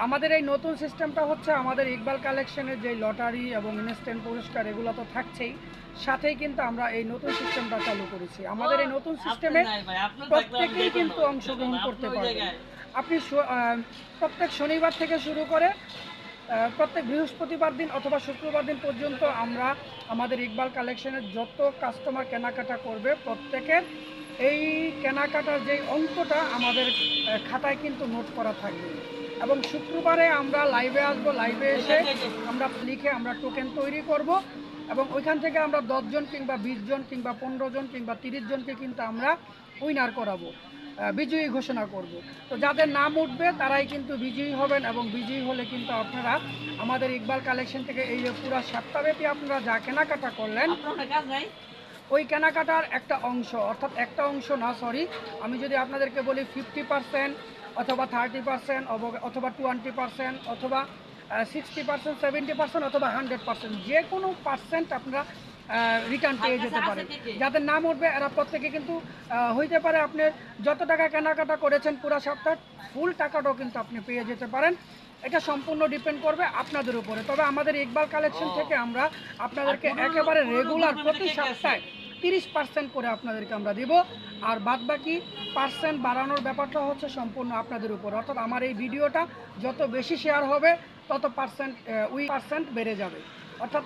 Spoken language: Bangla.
আমাদের এই নতুন সিস্টেমটা হচ্ছে আমাদের ইকবাল কালেকশনের যে লটারি এবং ইনস্ট্যান্ট পুরস্কার এগুলো তো থাকছেই, সাথেই কিন্তু আমরা এই নতুন সিস্টেমটা চালু করেছি। আমাদের এই নতুন সিস্টেমে প্রত্যেকেই কিন্তু অংশগ্রহণ করতে পারবেন। আপনি প্রত্যেক শনিবার থেকে শুরু করে প্রত্যেক বৃহস্পতিবার দিন অথবা শুক্রবার দিন পর্যন্ত আমরা আমাদের ইকবাল কালেকশনের যত কাস্টমার কেনাকাটা করবে প্রত্যেকের এই কেনাকাটার যে অঙ্কটা আমাদের খাতায় কিন্তু নোট করা থাকবে। এবং শুক্রবারে আমরা লাইভে আসবো, লাইভে এসে আমরা লিখে আমরা টোকেন তৈরি করব এবং ওইখান থেকে আমরা 10 জন কিংবা 20 জন কিংবা 15 জন কিংবা 30 জনকে কিন্তু আমরা উইনার করাবো, বিজয়ী ঘোষণা করব। তো যাদের নাম উঠবে তারাই কিন্তু বিজয়ী হবেন এবং বিজয়ী হলে কিন্তু আপনারা আমাদের ইকবাল কালেকশন থেকে এই যে পুরো সপ্তাহব্যাপী আপনারা যা কেনাকাটা করলেন ওই কেনাকাটার একটা অংশ, অর্থাৎ একটা অংশ না, সরি, আমি যদি আপনাদেরকে বলি 50% অথবা 30% অথবা 20% অথবা 60%, 70% অথবা 100%, যে কোনো পার্সেন্ট আপনারা রিটার্ন পেয়ে যেতে পারেন। যাদের নাম উঠবে এরা প্রত্যেকে কিন্তু হইতে পারে আপনি যত টাকা কেনাকাটা করেছেন পুরো সপ্তাহ ফুল টাকাটাও কিন্তু আপনি পেয়ে যেতে পারেন। এটা সম্পূর্ণ ডিপেন্ড করবে আপনাদের উপরে। তবে আমাদের ইকবাল কালেকশন থেকে আমরা আপনাদেরকে একেবারে রেগুলার প্রতি সপ্তাহে 30% করে আপনাদেরকে আমরা দিব, আর বাদবাকি পার্সেন্ট বাড়ানোর ব্যাপারটা হচ্ছে সম্পূর্ণ আপনাদের উপর। অর্থাৎ আমার এই ভিডিওটা যত বেশি শেয়ার হবে তত পার্সেন্ট বেড়ে যাবে। অর্থাৎ